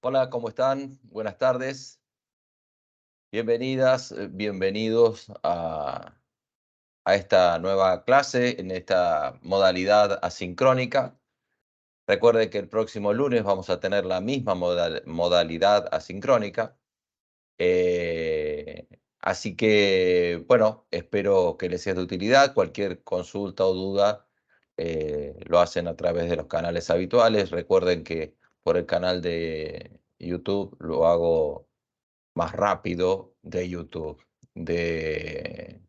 Hola, ¿cómo están? Buenas tardes. Bienvenidas, bienvenidos a esta nueva clase en esta modalidad asincrónica. Recuerde que el próximo lunes vamos a tener la misma modalidad asincrónica. Así que, bueno, espero que les sea de utilidad. Cualquier consulta o duda lo hacen a través de los canales habituales. Recuerden que por el canal de YouTube lo hago más rápido de YouTube. De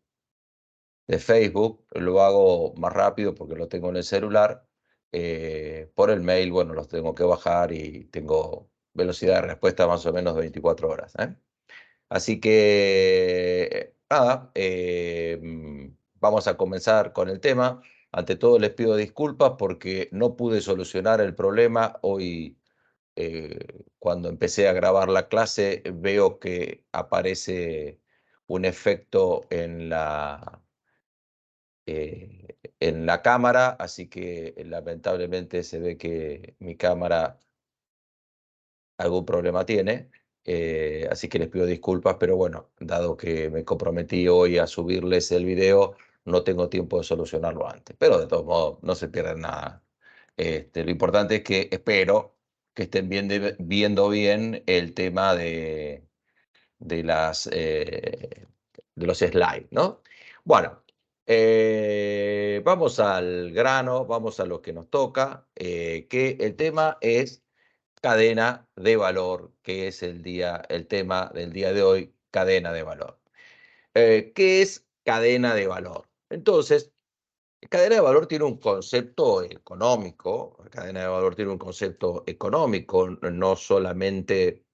Facebook lo hago más rápido porque lo tengo en el celular. Por el mail, bueno, los tengo que bajar y tengo velocidad de respuesta más o menos de 24 horas, ¿eh? Así que, nada, vamos a comenzar con el tema. Ante todo les pido disculpas porque no pude solucionar el problema hoy. Cuando empecé a grabar la clase, veo que aparece un efecto en la cámara, así que lamentablemente se ve que mi cámara algún problema tiene. Así que les pido disculpas, pero bueno, dado que me comprometí hoy a subirles el video, no tengo tiempo de solucionarlo antes. Pero de todos modos, no se pierden nada. Lo importante es que espero que estén viendo bien el tema de los slides, ¿no? Bueno, vamos al grano, vamos a lo que nos toca, que el tema es cadena de valor, que es el tema del día de hoy, cadena de valor. ¿Qué es cadena de valor? Entonces, cadena de valor tiene un concepto económico, la cadena de valor tiene un concepto económico, no solamente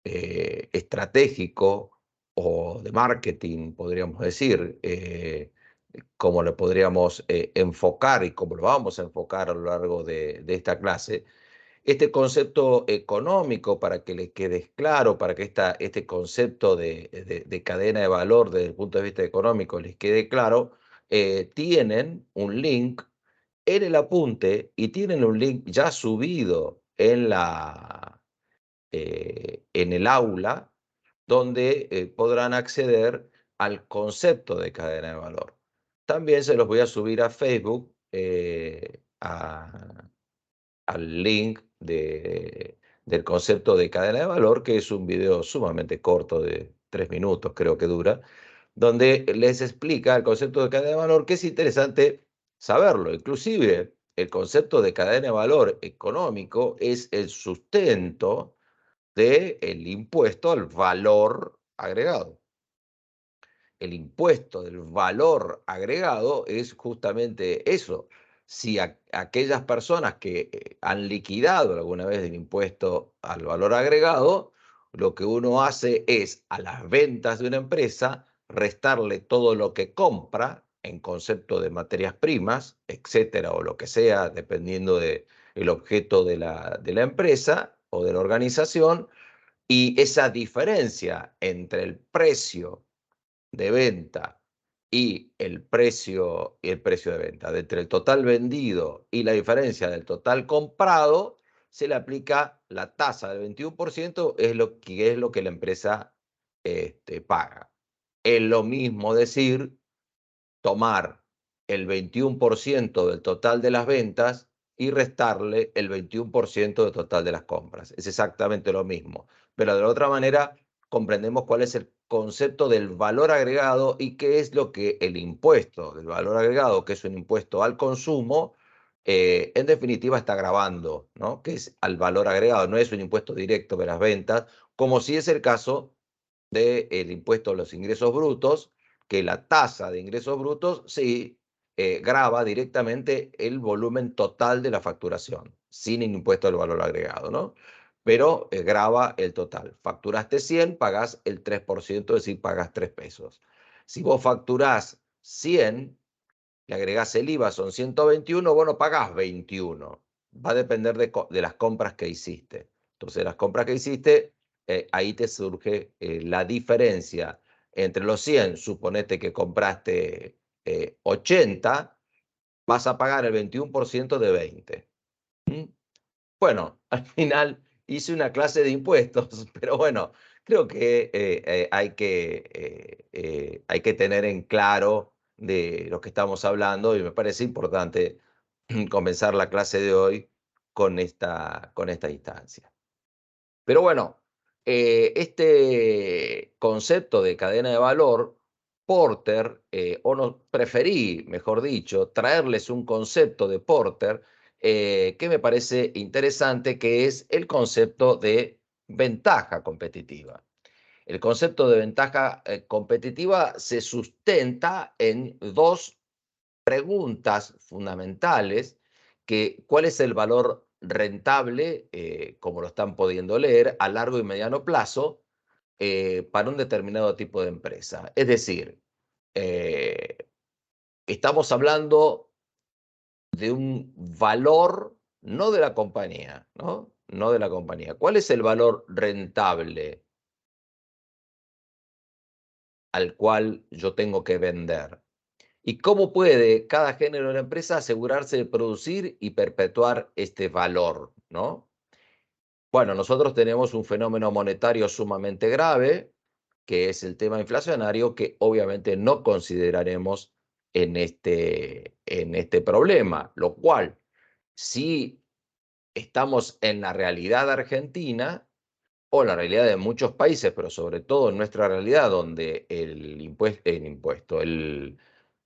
estratégico o de marketing, podríamos decir, como lo podríamos enfocar y como lo vamos a enfocar a lo largo de esta clase. Este concepto económico, para que les quede claro, para que este concepto de cadena de valor desde el punto de vista económico les quede claro, tienen un link en el apunte y tienen un link ya subido en el aula, donde podrán acceder al concepto de cadena de valor. También se los voy a subir a Facebook, al link del concepto de cadena de valor, que es un video sumamente corto de 3 minutos, creo que dura, donde les explica el concepto de cadena de valor, que es interesante saberlo. Inclusive, el concepto de cadena de valor económico es el sustento del impuesto al valor agregado. El impuesto del valor agregado es justamente eso. Si aquellas personas que han liquidado alguna vez el impuesto al valor agregado, lo que uno hace es a las ventas de una empresa restarle todo lo que compra en concepto de materias primas, etcétera, o lo que sea, dependiendo del objeto de la empresa o de la organización, y esa diferencia entre el precio de venta y el precio de venta, de entre el total vendido y la diferencia del total comprado, se le aplica la tasa del 21%, es lo que la empresa paga. Es lo mismo decir, tomar el 21% del total de las ventas y restarle el 21% del total de las compras. Es exactamente lo mismo, pero de la otra manera comprendemos cuál es el concepto del valor agregado y qué es lo que el impuesto del valor agregado, que es un impuesto al consumo, en definitiva está grabando, ¿no? Que es al valor agregado, no es un impuesto directo de las ventas, como si es el caso del impuesto a los ingresos brutos, que la tasa de ingresos brutos sí grava directamente el volumen total de la facturación, sin el impuesto al valor agregado, ¿no? Pero grava el total. Facturaste 100, pagás el 3%, es decir, pagas 3 pesos. Si vos facturás 100, le agregás el IVA, son 121, bueno, pagás 21. Va a depender de las compras que hiciste. Entonces, las compras que hiciste, ahí te surge la diferencia entre los 100. Suponete que compraste 80, vas a pagar el 21% de 20. ¿Mm? Bueno, al final hice una clase de impuestos, pero bueno, creo que hay que tener en claro de lo que estamos hablando y me parece importante comenzar la clase de hoy con esta instancia. Pero bueno, este concepto de cadena de valor, Porter, o no, preferí, mejor dicho, traerles un concepto de Porter que me parece interesante, que es el concepto de ventaja competitiva. El concepto de ventaja competitiva se sustenta en dos preguntas fundamentales, que cuál es el valor rentable, como lo están pudiendo leer, a largo y mediano plazo para un determinado tipo de empresa. Es decir, eh, estamos hablando de un valor, no de la compañía, ¿no? No de la compañía. ¿Cuál es el valor rentable al cual yo tengo que vender? ¿Y cómo puede cada género de la empresa asegurarse de producir y perpetuar este valor, no? Bueno, nosotros tenemos un fenómeno monetario sumamente grave, que es el tema inflacionario, que obviamente no consideraremos en este problema, lo cual, si estamos en la realidad argentina, o la realidad de muchos países, pero sobre todo en nuestra realidad, donde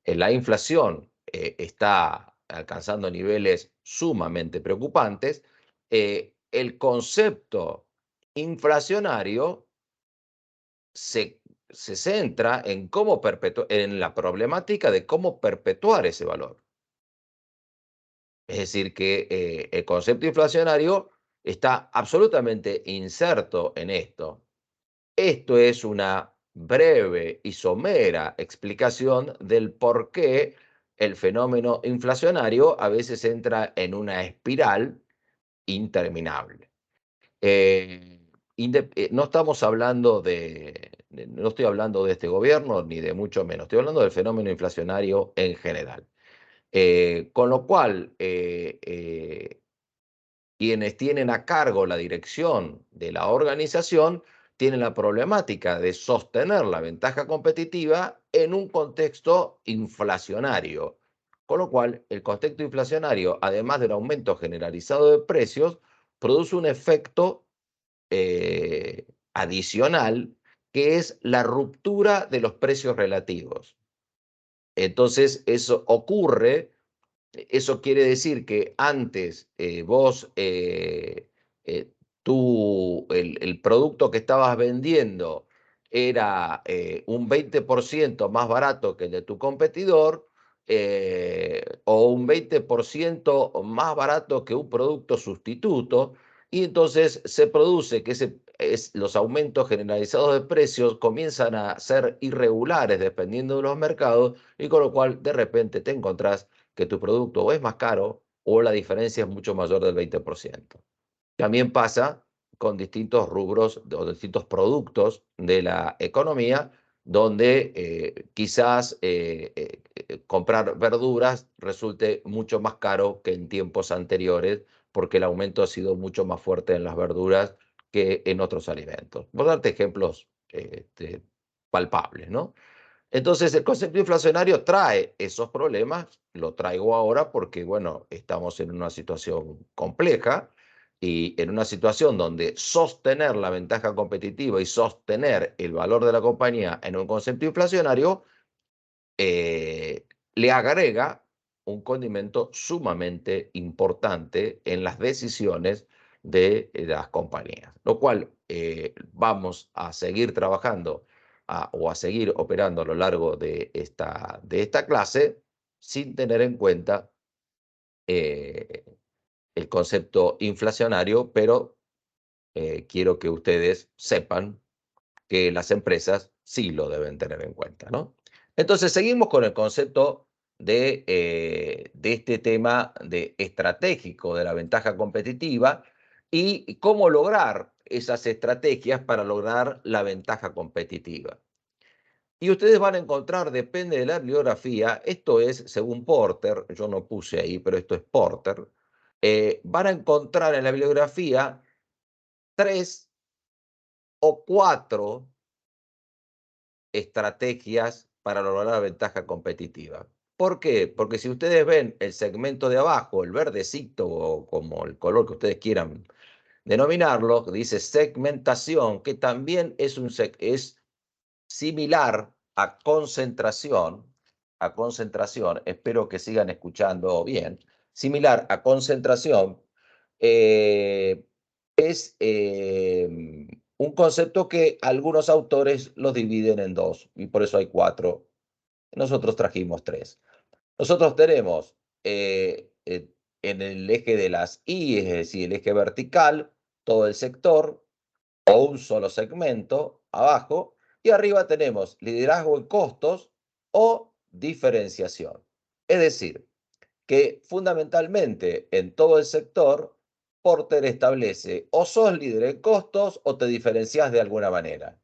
la inflación está alcanzando niveles sumamente preocupantes, el concepto inflacionario se centra en en la problemática de cómo perpetuar ese valor. Es decir, que el concepto inflacionario está absolutamente inserto en esto. Esto es una breve y somera explicación del por qué el fenómeno inflacionario a veces entra en una espiral interminable. Eh, no estamos hablando no estoy hablando de este gobierno ni de mucho menos, estoy hablando del fenómeno inflacionario en general. Con lo cual, quienes tienen a cargo la dirección de la organización tienen la problemática de sostener la ventaja competitiva en un contexto inflacionario. Con lo cual, el contexto inflacionario, además del aumento generalizado de precios, produce un efecto adicional, que es la ruptura de los precios relativos. Entonces, eso quiere decir que antes eh, el producto que estabas vendiendo era un 20% más barato que el de tu competidor, o un 20% más barato que un producto sustituto, y entonces se produce que los aumentos generalizados de precios comienzan a ser irregulares dependiendo de los mercados, y con lo cual de repente te encontrás que tu producto o es más caro o la diferencia es mucho mayor del 20%. También pasa con distintos rubros o distintos productos de la economía, donde quizás comprar verduras resulte mucho más caro que en tiempos anteriores, porque el aumento ha sido mucho más fuerte en las verduras que en otros alimentos. Por darte ejemplos palpables, ¿no? Entonces, el concepto inflacionario trae esos problemas, lo traigo ahora porque, bueno, estamos en una situación compleja y en una situación donde sostener la ventaja competitiva y sostener el valor de la compañía en un concepto inflacionario eh, le agrega un condimento sumamente importante en las decisiones de las compañías, lo cual vamos a seguir trabajando o a seguir operando a lo largo de esta clase sin tener en cuenta eh, el concepto inflacionario, pero quiero que ustedes sepan que las empresas sí lo deben tener en cuenta, ¿no? Entonces, seguimos con el concepto de este tema de estratégico de la ventaja competitiva y cómo lograr esas estrategias para lograr la ventaja competitiva. Y ustedes van a encontrar, depende de la bibliografía, esto es según Porter, yo no puse ahí, pero esto es Porter, van a encontrar en la bibliografía 3 o 4 estrategias para lograr la ventaja competitiva. ¿Por qué? Porque si ustedes ven el segmento de abajo, el verdecito o como el color que ustedes quieran denominarlo, dice segmentación, que también es similar a concentración, espero que sigan escuchando bien, similar a concentración, eh, es un concepto que algunos autores los dividen en dos, y por eso hay cuatro. Nosotros trajimos tres. Nosotros tenemos en el eje de las Y, es decir, el eje vertical, todo el sector, o un solo segmento abajo, y arriba tenemos liderazgo en costos o diferenciación. Es decir, que fundamentalmente en todo el sector, Porter establece o sos líder en costos o te diferencias de alguna manera.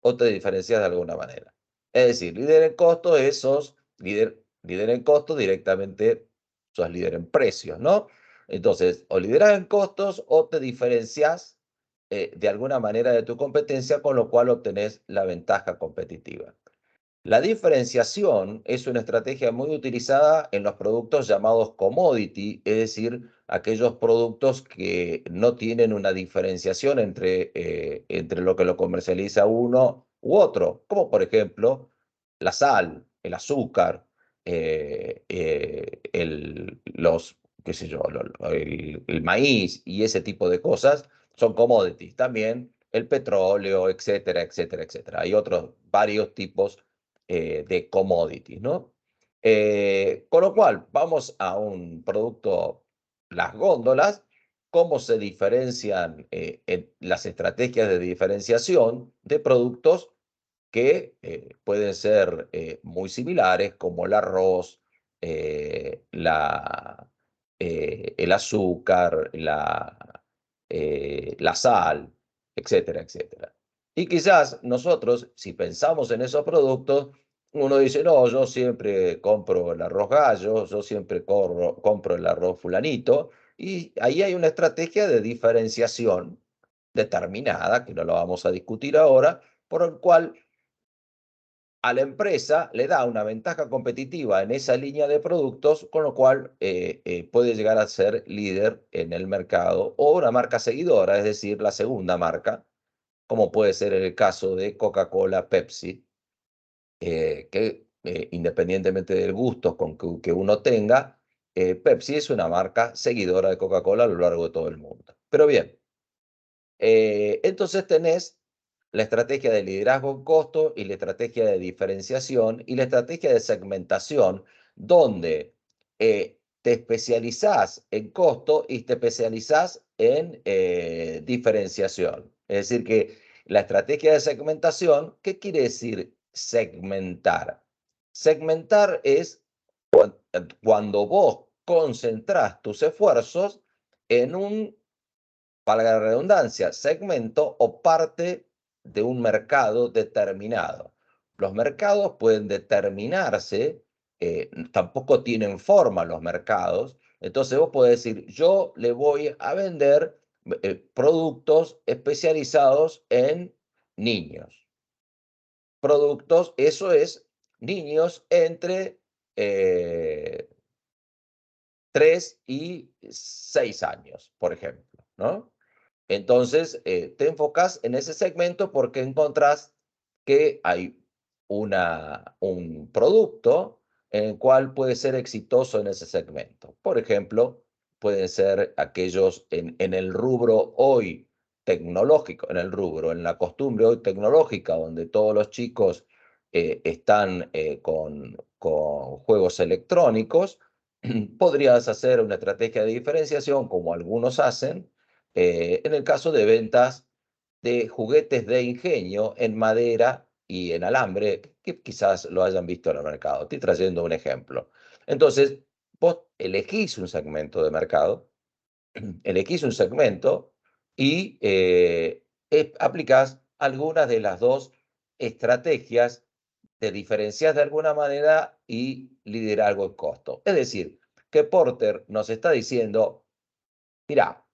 O te diferencias de alguna manera. Es decir, líder en costos es sos líder en costos directamente, sos líder en precios, ¿no? Entonces, o lideras en costos o te diferencias de alguna manera de tu competencia, con lo cual obtenés la ventaja competitiva. La diferenciación es una estrategia muy utilizada en los productos llamados commodity, es decir, aquellos productos que no tienen una diferenciación entre lo que lo comercializa uno u otro, como por ejemplo la sal, el azúcar, qué sé yo, el maíz y ese tipo de cosas son commodities. También el petróleo, etcétera, etcétera, etcétera. Hay otros varios tipos de commodities, ¿no? Con lo cual, vamos a un producto, las góndolas, cómo se diferencian en las estrategias de diferenciación de productos que pueden ser muy similares, como el arroz, el azúcar, la sal, etcétera, etcétera. Y quizás nosotros, si pensamos en esos productos, uno dice, no, yo siempre compro el arroz gallo, yo siempre compro el arroz fulanito, y ahí hay una estrategia de diferenciación determinada, que no lo vamos a discutir ahora, por el cual a la empresa le da una ventaja competitiva en esa línea de productos, con lo cual puede llegar a ser líder en el mercado o una marca seguidora, es decir, la segunda marca, como puede ser el caso de Coca-Cola, Pepsi, que independientemente del gusto que uno tenga, Pepsi es una marca seguidora de Coca-Cola a lo largo de todo el mundo. Pero bien, entonces tenés la estrategia de liderazgo en costo y la estrategia de diferenciación y la estrategia de segmentación, donde te especializás en costo y te especializás en diferenciación. Es decir, que la estrategia de segmentación, ¿qué quiere decir segmentar? Segmentar es cuando vos concentrás tus esfuerzos en un, valga la redundancia, segmento o parte de un mercado determinado. Los mercados pueden determinarse, tampoco tienen forma los mercados, entonces vos podés decir, yo le voy a vender productos especializados en niños. Productos, eso es, niños entre 3 y 6 años, por ejemplo, ¿no? Entonces, te enfocas en ese segmento porque encontrás que hay un producto en el cual puede ser exitoso en ese segmento. Por ejemplo, pueden ser aquellos en el rubro hoy tecnológico, en la costumbre hoy tecnológica, donde todos los chicos están con juegos electrónicos. Podrías hacer una estrategia de diferenciación, como algunos hacen, en el caso de ventas de juguetes de ingenio en madera y en alambre, que quizás lo hayan visto en el mercado. Estoy trayendo un ejemplo. Entonces, vos elegís un segmento de mercado, elegís un segmento y aplicás algunas de las dos estrategias de diferenciar de alguna manera y liderazgo en costo. Es decir, que Porter nos está diciendo, mira,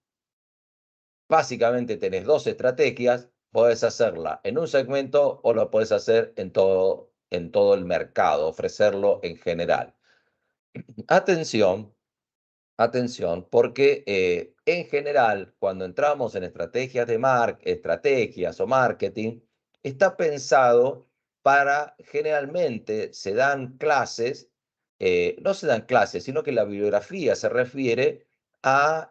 básicamente tenés dos estrategias, podés hacerla en un segmento o lo podés hacer en todo el mercado, ofrecerlo en general. Atención, atención, porque en general, cuando entramos en estrategias o marketing, está pensado para, generalmente se dan clases, no se dan clases, sino que la bibliografía se refiere a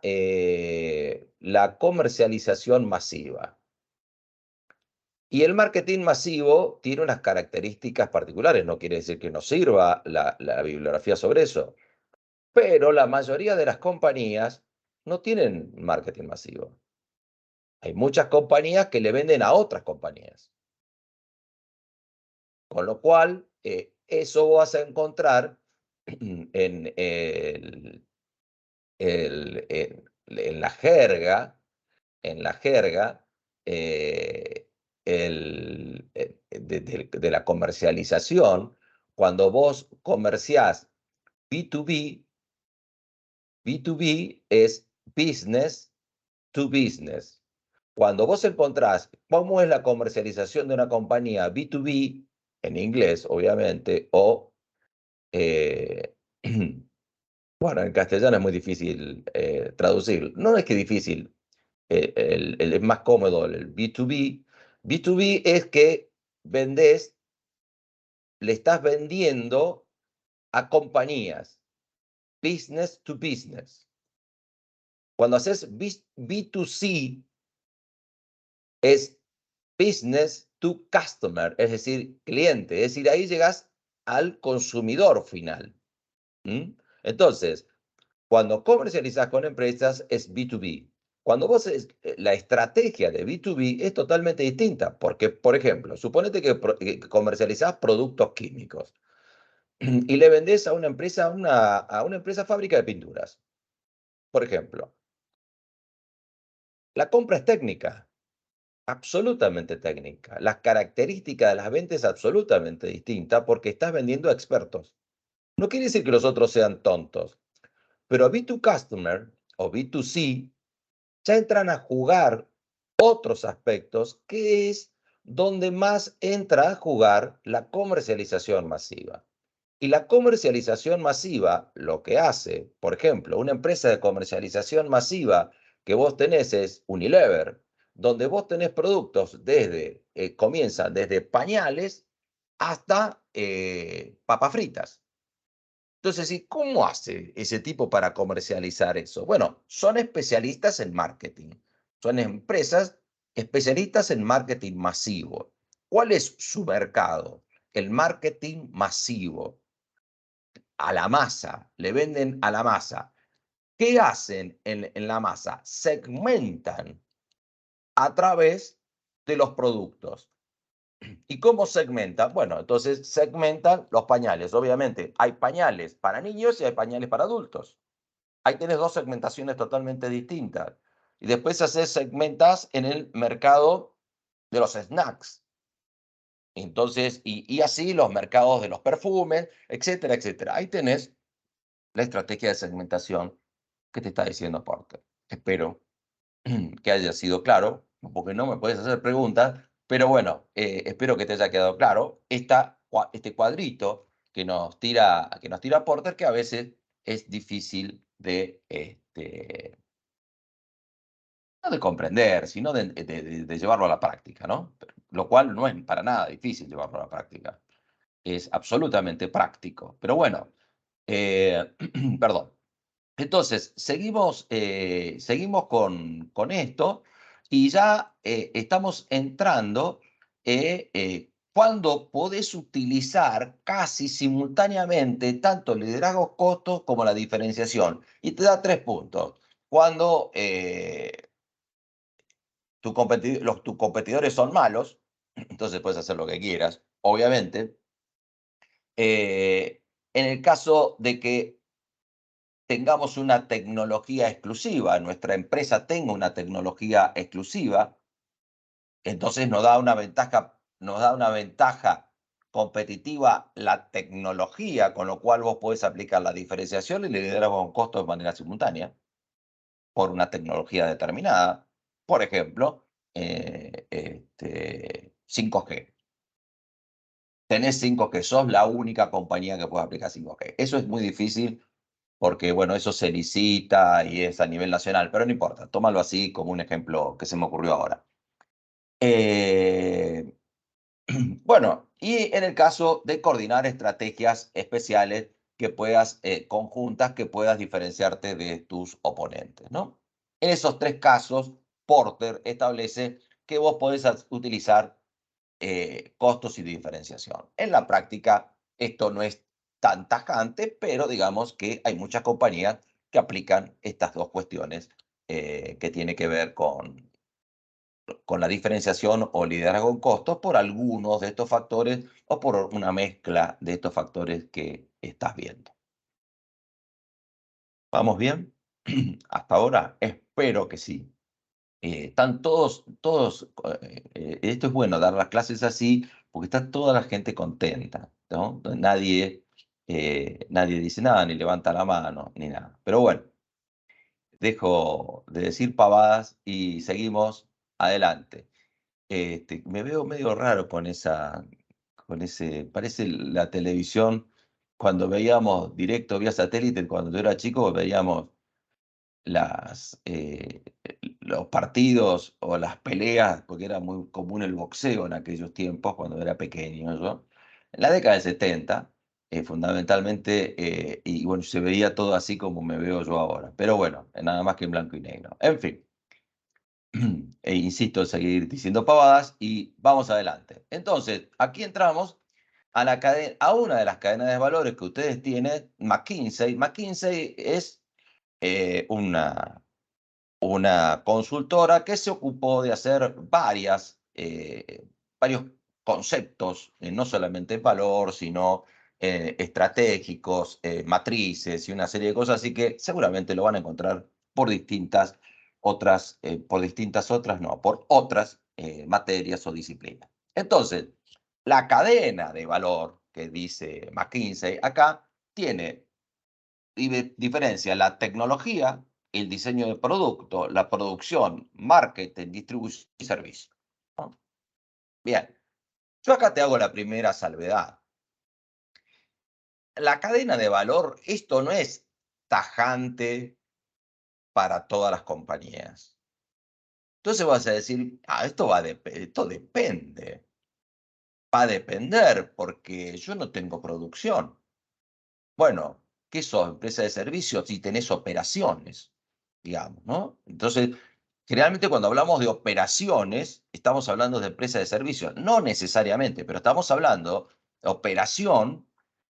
la comercialización masiva. Y el marketing masivo tiene unas características particulares, no quiere decir que no sirva la bibliografía sobre eso, pero la mayoría de las compañías no tienen marketing masivo. Hay muchas compañías que le venden a otras compañías. Con lo cual, eso vas a encontrar en, en la jerga, en la jerga de la comercialización, cuando vos comerciás B2B, B2B es business to business. Cuando vos encontrás cómo es la comercialización de una compañía B2B, en inglés, obviamente, o, bueno, en castellano es muy difícil traducir. No es que difícil, es más cómodo el B2B. B2B es que le estás vendiendo a compañías, business to business. Cuando haces B2C, es business to customer, es decir, cliente, es decir, ahí llegas al consumidor final. Entonces, cuando comercializas con empresas es B2B. Cuando la estrategia de B2B es totalmente distinta, porque, por ejemplo, suponete que comercializás productos químicos y le vendés a una empresa, a una empresa fábrica de pinturas, por ejemplo. La compra es técnica. Absolutamente técnica. Las características de las ventas es absolutamente distinta porque estás vendiendo a expertos. No quiere decir que los otros sean tontos, pero B2 Customer o B2C ya entran a jugar otros aspectos que es donde más entra a jugar la comercialización masiva. Y la comercialización masiva lo que hace, por ejemplo, una empresa de comercialización masiva que vos tenés es Unilever, donde vos tenés productos comienzan desde pañales hasta papas fritas. Entonces, ¿y cómo hace ese tipo para comercializar eso? Bueno, son especialistas en marketing. Son empresas especialistas en marketing masivo. ¿Cuál es su mercado? El marketing masivo, a la masa, le venden a la masa. ¿Qué hacen en la masa? Segmentan a través de los productos. ¿Y cómo segmentan? Bueno, entonces segmentan los pañales. Obviamente, hay pañales para niños y hay pañales para adultos. Ahí tienes dos segmentaciones totalmente distintas. Y después segmentas en el mercado de los snacks. Entonces, y así los mercados de los perfumes, etcétera, etcétera. Ahí tenés la estrategia de segmentación que te está diciendo Porter. Espero que haya sido claro, porque no me puedes hacer preguntas, pero bueno, espero que te haya quedado claro este cuadrito que nos tira Porter, que a veces es difícil no de comprender, sino de llevarlo a la práctica, ¿no? Lo cual no es para nada difícil llevarlo a la práctica. Es absolutamente práctico. Pero bueno, perdón. Entonces, seguimos con esto y ya estamos entrando cuando podés utilizar casi simultáneamente tanto el liderazgo costos como la diferenciación. Y te da 3 puntos. Cuando tus competidores son malos, entonces puedes hacer lo que quieras, obviamente. En el caso de que tengamos una tecnología exclusiva, nuestra empresa tenga una tecnología exclusiva, entonces nos da una ventaja competitiva la tecnología, con lo cual vos podés aplicar la diferenciación y el liderazgo con costo de manera simultánea por una tecnología determinada. Por ejemplo, 5G. Tenés 5G, sos la única compañía que puede aplicar 5G. Eso es muy difícil porque, bueno, eso se licita y es a nivel nacional, pero no importa, tómalo así como un ejemplo que se me ocurrió ahora. Eh, bueno, y en el caso de coordinar estrategias especiales que puedas, conjuntas, que puedas diferenciarte de tus oponentes, ¿no? En esos tres casos, Porter establece que vos podés utilizar costos y diferenciación. En la práctica, esto no es tan tajante, pero digamos que hay muchas compañías que aplican estas dos cuestiones que tiene que ver con la diferenciación o liderazgo en costos por algunos de estos factores o por una mezcla de estos factores que estás viendo. ¿Vamos bien? Hasta ahora, espero que sí. Están todos, esto es bueno, dar las clases así, porque está toda la gente contenta, ¿no? Nadie dice nada, ni levanta la mano, ni nada. Pero bueno, dejo de decir pavadas y seguimos adelante. Me veo medio raro con ese, parece la televisión cuando veíamos directo vía satélite, cuando yo era chico, veíamos los partidos o las peleas, porque era muy común el boxeo en aquellos tiempos, cuando era pequeño yo, en la década del 70, fundamentalmente, y bueno, se veía todo así como me veo yo ahora, pero bueno, nada más que en blanco y negro. En fin, insisto en seguir diciendo pavadas y vamos adelante. Entonces, aquí entramos a una de las cadenas de valores que ustedes tienen, McKinsey. McKinsey es una consultora que se ocupó de hacer varios conceptos, no solamente valor, sino estratégicos, matrices y una serie de cosas, así que seguramente lo van a encontrar por distintas por otras materias o disciplinas. Entonces, la cadena de valor que dice McKinsey acá tiene diferencia la tecnología, el diseño de producto, la producción, marketing, distribución y servicio, ¿no? Bien, yo acá te hago la primera salvedad. La cadena de valor, esto no es tajante para todas las compañías. Entonces vas a decir, esto depende. Va a depender porque yo no tengo producción. Bueno, ¿qué sos? Empresa de servicios y tenés operaciones, digamos, ¿no? Entonces, generalmente cuando hablamos de operaciones, estamos hablando de empresa de servicios. No necesariamente, pero estamos hablando de operación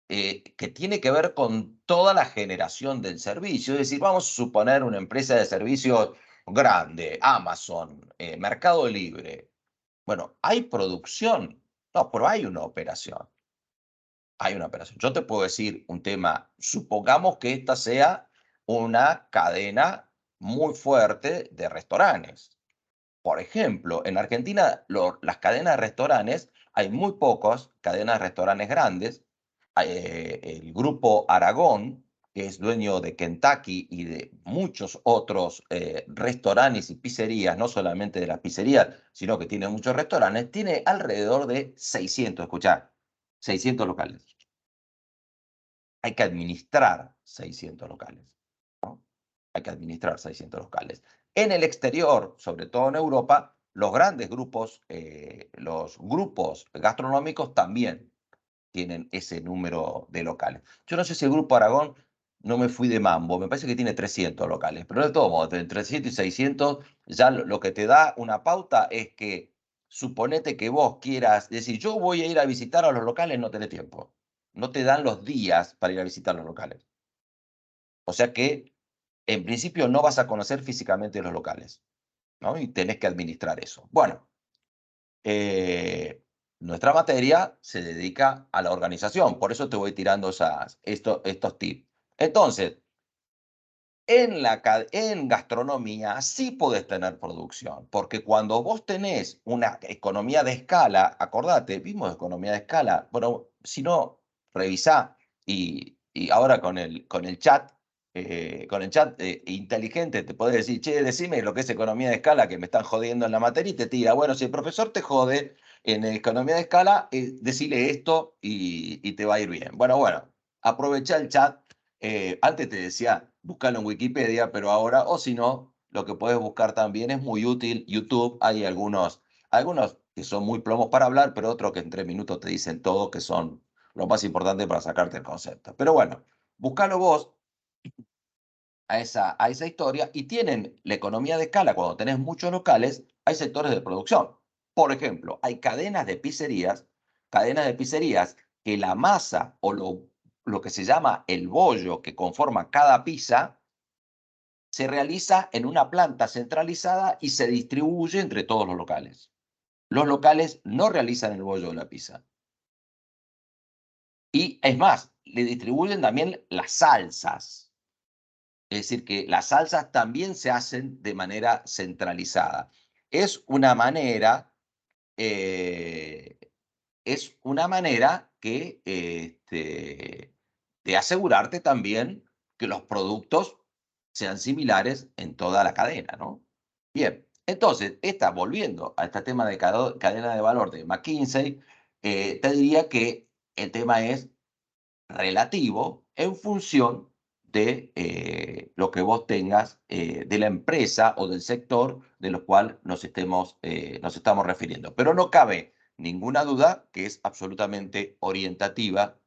que tiene que ver con toda la generación del servicio. Es decir, vamos a suponer una empresa de servicios grande, Amazon, Mercado Libre. Bueno, ¿hay producción? No, pero hay una operación. Hay una operación. Yo te puedo decir un tema, supongamos que esta sea una cadena muy fuerte de restaurantes. Por ejemplo, en Argentina, las cadenas de restaurantes, hay muy pocas cadenas de restaurantes grandes. El grupo Aragón, que es dueño de Kentucky y de muchos otros restaurantes y pizzerías, no solamente de las pizzerías, sino que tiene muchos restaurantes, tiene alrededor de 600, escuchar, 600 locales. Hay que administrar 600 locales, ¿no? Hay que administrar 600 locales. En el exterior, sobre todo en Europa, los grupos gastronómicos también tienen ese número de locales. Yo no sé si el Grupo Aragón, no me fui de mambo, me parece que tiene 300 locales, pero de todos modos, entre 300 y 600, ya lo que te da una pauta es que suponete que vos quieras decir, yo voy a ir a visitar a los locales, no tenés tiempo. No te dan los días para ir a visitar los locales. O sea que, en principio, no vas a conocer físicamente los locales, ¿no? Y tenés que administrar eso. Bueno, nuestra materia se dedica a la organización, por eso te voy tirando estos tips. Entonces, en gastronomía sí podés tener producción, porque cuando vos tenés una economía de escala, acordate, vimos economía de escala, bueno, si no, revisá y ahora con el chat con el chat inteligente, te podés decir, che, decime lo que es economía de escala, que me están jodiendo en la materia, y te tira, bueno, si el profesor te jode en economía de escala, decile esto y te va a ir bien. Bueno, aprovecha el chat. Antes te decía, búscalo en Wikipedia, pero ahora, o si no, lo que puedes buscar también es muy útil. YouTube, hay algunos que son muy plomos para hablar, pero otros que en 3 minutos te dicen todo, que son lo más importante para sacarte el concepto. Pero bueno, búscalo vos a esa historia, y tienen la economía de escala. Cuando tenés muchos locales, hay sectores de producción. Por ejemplo, hay cadenas de pizzerías que la masa o lo que se llama el bollo que conforma cada pizza se realiza en una planta centralizada y se distribuye entre todos los locales. Los locales no realizan el bollo de la pizza. Y es más, le distribuyen también las salsas. Es decir, que las salsas también se hacen de manera centralizada. Es una manera, eh, que, de asegurarte también que los productos sean similares en toda la cadena, ¿no? Bien, entonces, volviendo a este tema de cadena de valor de McKinsey, te diría que el tema es relativo en función de lo que vos tengas, de la empresa o del sector de lo cual nos estamos refiriendo. Pero no cabe ninguna duda que es absolutamente orientativa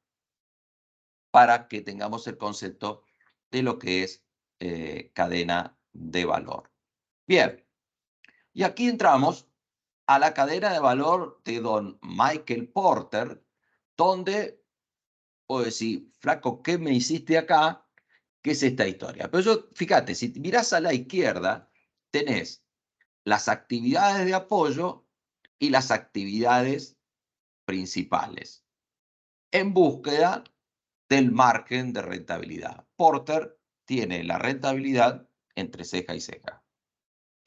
para que tengamos el concepto de lo que es cadena de valor. Bien, y aquí entramos a la cadena de valor de don Michael Porter, donde puedo decir, flaco, ¿qué me hiciste acá? ¿Qué es esta historia? Pero yo, fíjate, si mirás a la izquierda, tenés las actividades de apoyo y las actividades principales en búsqueda del margen de rentabilidad. Porter tiene la rentabilidad entre ceja y ceja.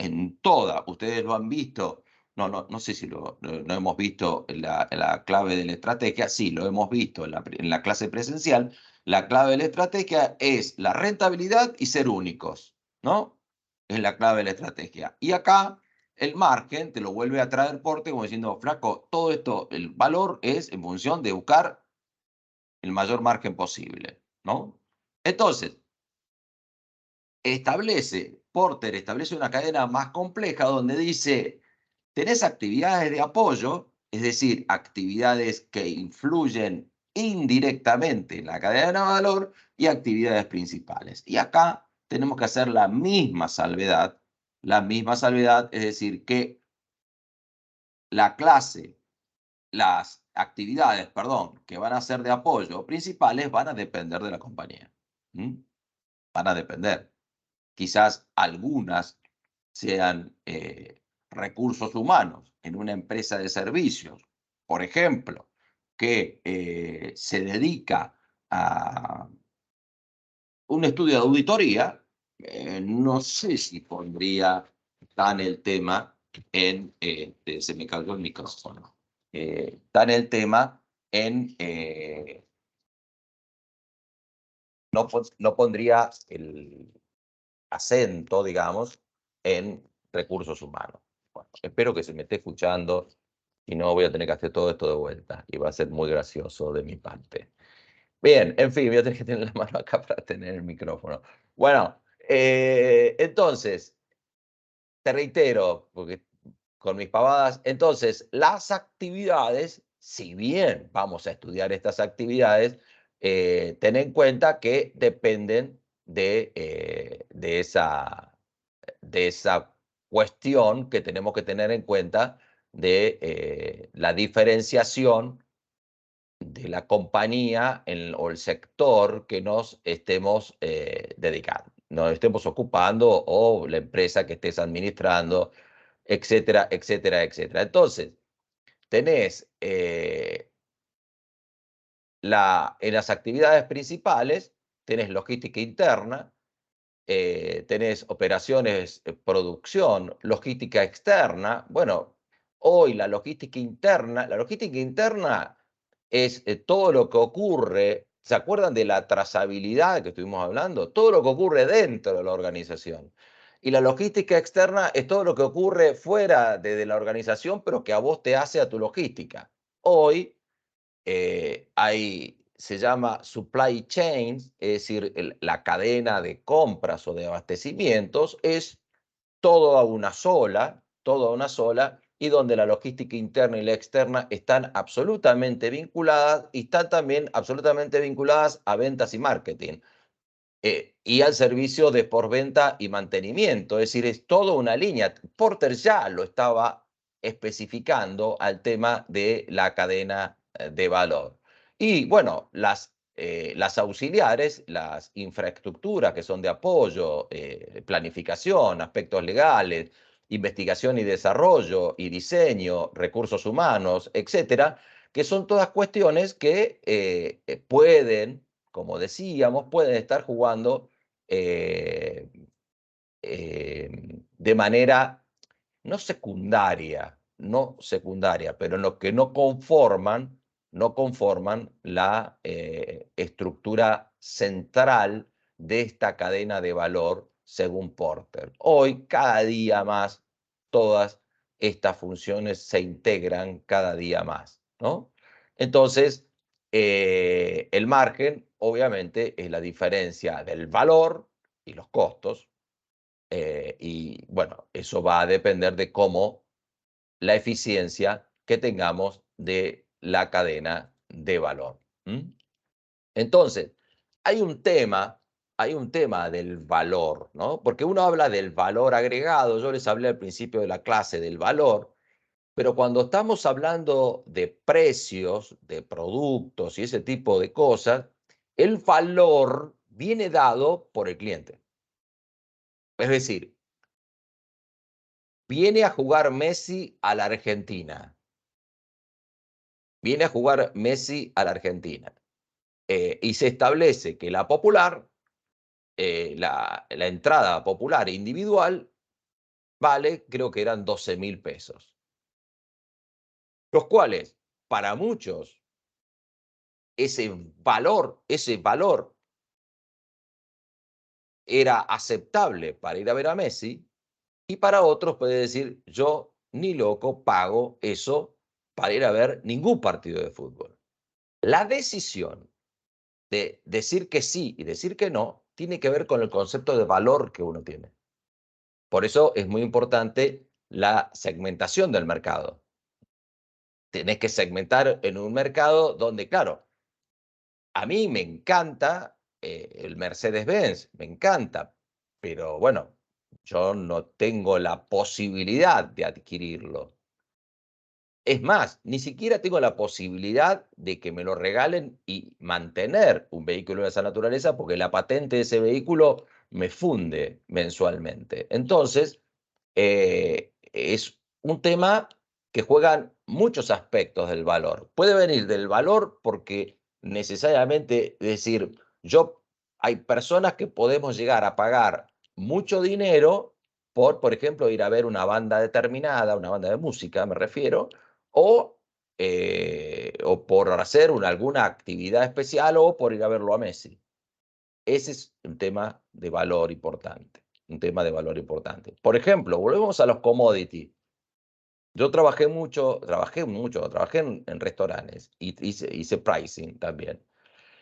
En toda, ustedes lo han visto, no sé si lo hemos visto en la clave de la estrategia, sí, lo hemos visto en la clase presencial. La clave de la estrategia es la rentabilidad y ser únicos, ¿no? Es la clave de la estrategia. Y acá el margen te lo vuelve a traer Porter como diciendo, flaco, todo esto, el valor es en función de buscar el mayor margen posible, ¿no? Entonces, Porter establece una cadena más compleja donde dice, tenés actividades de apoyo, es decir, actividades que influyen indirectamente en la cadena de valor, y actividades principales. Y acá tenemos que hacer la misma salvedad, es decir, que las actividades, perdón, que van a ser de apoyo principales van a depender de la compañía. Van a depender. Quizás algunas sean recursos humanos en una empresa de servicios, por ejemplo, que se dedica a un estudio de auditoría. No sé si pondría tan el tema se me cargó el micrófono, tan el tema en, no pondría el acento, digamos, en recursos humanos. Bueno, espero que se me esté escuchando, y no voy a tener que hacer todo esto de vuelta y va a ser muy gracioso de mi parte. Bien, en fin, voy a tener que tener la mano acá para tener el micrófono. Bueno, entonces, te reitero, porque con mis pavadas, entonces, las actividades, si bien vamos a estudiar estas actividades, ten en cuenta que dependen de esa cuestión que tenemos que tener en cuenta de la diferenciación de la compañía o el sector que nos estemos dedicando, nos estemos ocupando, o la empresa que estés administrando, etcétera, etcétera, etcétera. Entonces, tenés en las actividades principales, tenés logística interna, tenés operaciones, producción, logística externa. Bueno, hoy la logística interna es todo lo que ocurre ¿Se acuerdan de la trazabilidad que estuvimos hablando? Todo lo que ocurre dentro de la organización. Y la logística externa es todo lo que ocurre fuera de la organización, pero que a vos te hace a tu logística. Hoy se llama supply chains, es decir, la cadena de compras o de abastecimientos es toda una sola, y donde la logística interna y la externa están absolutamente vinculadas y están también absolutamente vinculadas a ventas y marketing. Y al servicio de postventa y mantenimiento, es decir, es toda una línea. Porter ya lo estaba especificando al tema de la cadena de valor. Y bueno, las auxiliares, las infraestructuras que son de apoyo, planificación, aspectos legales, investigación y desarrollo y diseño, recursos humanos, etcétera, que son todas cuestiones que pueden, como decíamos, pueden estar jugando eh, de manera no secundaria, pero en lo que no conforman la estructura central de esta cadena de valor según Porter. Hoy, cada día más, todas estas funciones se integran cada día más, ¿no? Entonces, el margen, obviamente, es la diferencia del valor y los costos, y bueno, eso va a depender de cómo la eficiencia que tengamos de la cadena de valor. ¿M? Entonces, hay un tema, hay un tema del valor, ¿no? Porque uno habla del valor agregado, yo les hablé al principio de la clase del valor, pero cuando estamos hablando de precios, de productos y ese tipo de cosas, el valor viene dado por el cliente. Es decir, viene a jugar Messi a la Argentina. Viene a jugar Messi a la Argentina. Y se establece que la popular, la entrada popular individual, vale, creo que eran 12.000 pesos. Los cuales, para muchos, ese valor era aceptable para ir a ver a Messi, y para otros puede decir, yo ni loco pago eso para ir a ver ningún partido de fútbol. La decisión de decir que sí y decir que no tiene que ver con el concepto de valor que uno tiene. Por eso es muy importante la segmentación del mercado. Tenés que segmentar en un mercado donde, claro, a mí me encanta el Mercedes-Benz, me encanta, pero bueno, yo no tengo la posibilidad de adquirirlo. Es más, ni siquiera tengo la posibilidad de que me lo regalen y mantener un vehículo de esa naturaleza, porque la patente de ese vehículo me funde mensualmente. Entonces, es un tema que juegan muchos aspectos del valor. Puede venir del valor porque necesariamente, es decir, hay personas que podemos llegar a pagar mucho dinero por ejemplo, ir a ver una banda determinada, una banda de música, me refiero, o por hacer alguna actividad especial o por ir a verlo a Messi. Ese es un tema de valor importante, un tema de valor importante. Por ejemplo, volvemos a los commodities. Yo trabajé en restaurantes y hice pricing también.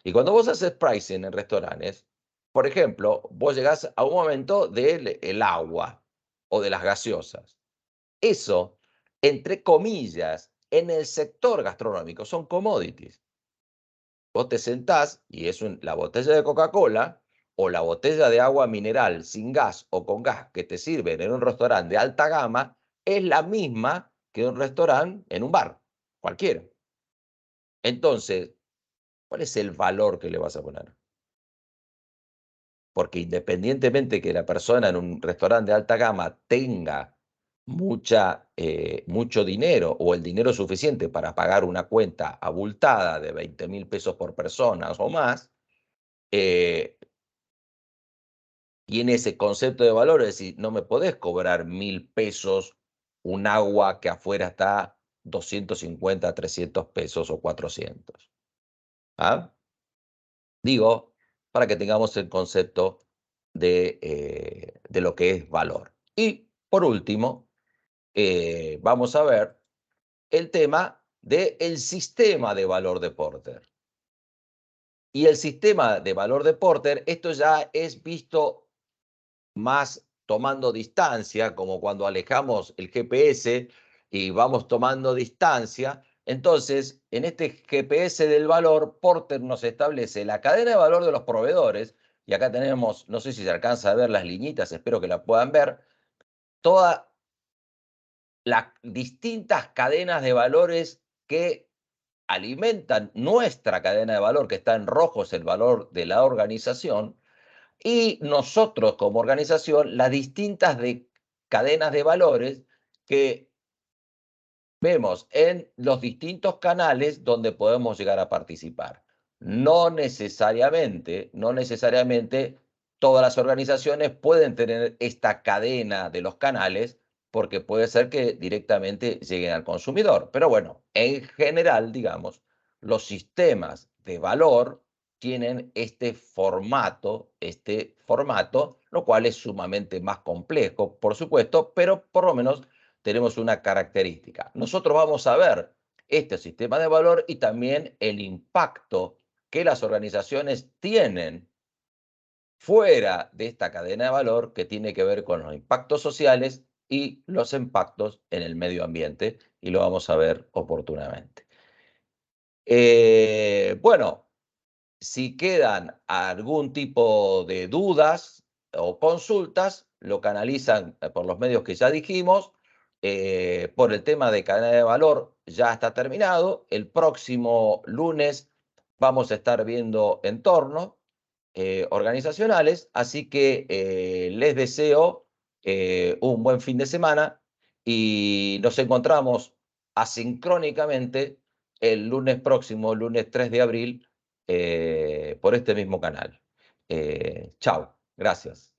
Y cuando vos haces pricing en restaurantes, por ejemplo, vos llegás a un momento del el agua o de las gaseosas. Eso, entre comillas, en el sector gastronómico son commodities. Vos te sentás y la botella de Coca-Cola o la botella de agua mineral sin gas o con gas que te sirven en un restaurante de alta gama es la misma que un restaurante en un bar, cualquiera. Entonces, ¿cuál es el valor que le vas a poner? Porque independientemente que la persona en un restaurante de alta gama tenga mucho dinero o el dinero suficiente para pagar una cuenta abultada de 20.000 pesos por persona o más, eh, tiene ese concepto de valor, es decir, no me podés cobrar 1.000 pesos un agua que afuera está 250, 300 pesos o 400. ¿Ah? Digo, para que tengamos el concepto de lo que es valor. Y por último, vamos a ver el tema del sistema de valor de Porter. Y el sistema de valor de Porter, esto ya es visto más tomando distancia, como cuando alejamos el GPS y vamos tomando distancia. Entonces, en este GPS del valor, Porter nos establece la cadena de valor de los proveedores, y acá tenemos, no sé si se alcanza a ver las liñitas, espero que la puedan ver, todas las distintas cadenas de valores que alimentan nuestra cadena de valor, que está en rojo, es el valor de la organización, y nosotros como organización, las distintas cadenas de valores que vemos en los distintos canales donde podemos llegar a participar. No necesariamente todas las organizaciones pueden tener esta cadena de los canales, porque puede ser que directamente lleguen al consumidor. Pero bueno, en general, digamos, los sistemas de valor tienen este formato, lo cual es sumamente más complejo, por supuesto, pero por lo menos tenemos una característica. Nosotros vamos a ver este sistema de valor y también el impacto que las organizaciones tienen fuera de esta cadena de valor, que tiene que ver con los impactos sociales y los impactos en el medio ambiente, y lo vamos a ver oportunamente. Bueno, si quedan algún tipo de dudas o consultas, lo canalizan por los medios que ya dijimos. Por el tema de cadena de valor ya está terminado. El próximo lunes vamos a estar viendo entornos organizacionales, así que les deseo un buen fin de semana y nos encontramos asincrónicamente el lunes próximo, lunes 3 de abril, por este mismo canal. Chao, gracias.